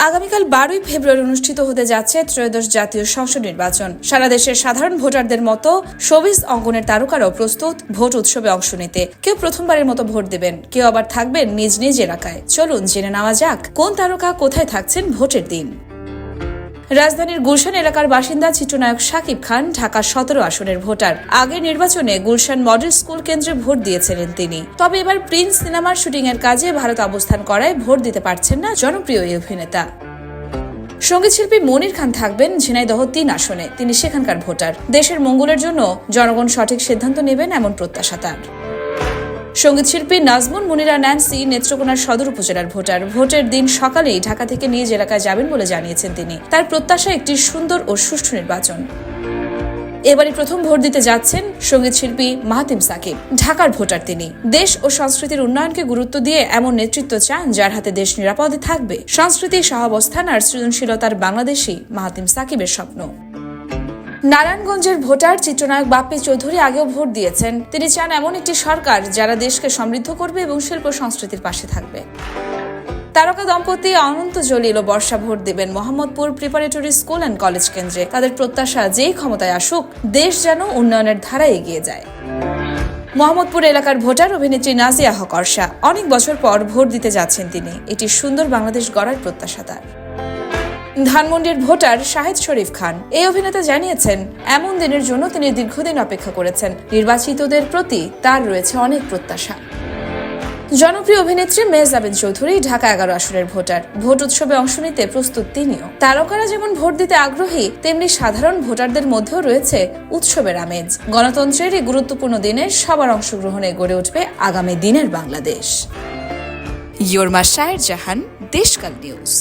আগামীকাল 12ই ফেব্রুয়ারি অনুষ্ঠিত হতে যাচ্ছে ত্রয়োদশ জাতীয় সংসদ নির্বাচন। সারা দেশের সাধারণ ভোটারদের মতো শোবিজ অঙ্গনের তারকারাও প্রস্তুত ভোট উৎসবে অংশ নিতে। কেউ প্রথমবারের মতো ভোট দেবেন, কেউ আবার থাকবেন নিজ নিজ এলাকায়। চলুন জেনে নেওয়া যাক কোন তারকা কোথায় থাকছেন ভোটের দিন। রাজধানীর গুলশান এলাকার বাসিন্দা চিত্রনায়ক শাকিব খান ঢাকা 17 আসনের ভোটার। আগের নির্বাচনে গুলশান মডেল স্কুল কেন্দ্রে ভোট দিয়েছিলেন তিনি। তবে এবার প্রিন্স সিনেমার শুটিং এর কাজে ভারত অবস্থান করায় ভোট দিতে পারছেন না জনপ্রিয় এই অভিনেতা। সঙ্গীত শিল্পী মনির খান থাকবেন ঝিনাইদহ 3 আসনে। তিনি সেখানকার ভোটার। দেশের মঙ্গলের জন্য জনগণ সঠিক সিদ্ধান্ত নেবেন এমন প্রত্যাশা তার। সঙ্গীত শিল্পী নাজমুন মুনিরা ন্যান্সি নেত্রকোনার সদর উপজেলার ভোটার। ভোটের দিন সকালেই ঢাকা থেকে নিজ এলাকায় যাবেন বলে জানিয়েছেন তিনি। তার প্রত্যাশা একটি সুন্দর ও সুষ্ঠু নির্বাচন। এবারই প্রথম ভোট দিতে যাচ্ছেন সঙ্গীত শিল্পী মাহাতিম সাকিব। ঢাকার ভোটার তিনি। দেশ ও সংস্কৃতির উন্নয়নকে গুরুত্ব দিয়ে এমন নেতৃত্ব চান যার হাতে দেশ নিরাপদে থাকবে। সংস্কৃতি, সহাবস্থান আর সৃজনশীলতার বাংলাদেশী মাহাতিম সাকিবের স্বপ্ন। নারায়ণগঞ্জের ভোটার চিত্রনায়ক বাপ্পি চৌধুরী আগেও ভোট দিয়েছেন। তিনি চান এমন একটি সরকার যারা দেশকে সমৃদ্ধ করবে এবং শিল্প সংস্কৃতির পাশে থাকবে। তারকা দম্পতি অনন্ত জলিল ও বর্ষা ভোট দেবেন Mohammadpur preparatory school and college কেন্দ্রে। তাদের প্রত্যাশা যেই ক্ষমতায় আসুক দেশ যেন উন্নয়নের ধারায় এগিয়ে যায়। মোহাম্মদপুর এলাকার ভোটার অভিনেত্রী নাজিয়া হক অর্ষা। অনেক বছর পর ভোট দিতে যাচ্ছেন তিনি। এটি সুন্দর বাংলাদেশ গড়ার প্রত্যাশা তার। ধানমন্ডির ভোটার শাহিদ শরীফ খান। এই অভিনেতা জানিয়েছেন এমন দিনের জন্য তিনি দীর্ঘদিন অপেক্ষা করেছেন। নির্বাচিতদের প্রতি তার রয়েছে অনেক প্রত্যাশা। জনপ্রিয় অভিনেত্রী মেহজাবিন চৌধুরী ঢাকা 11 আসনের ভোটার। ভোট উৎসবে অংশ নিতে প্রস্তুত তিনিও। তারকারা যেমন ভোট দিতে আগ্রহী, তেমনি সাধারণ ভোটারদের মধ্যেও রয়েছে উৎসবের আমেজ। গণতন্ত্রের এই গুরুত্বপূর্ণ দিনে সবার অংশগ্রহণে গড়ে উঠবে আগামী দিনের বাংলাদেশ। ইয়োরমা শাহের জাহান, দেশকাল নিউজ।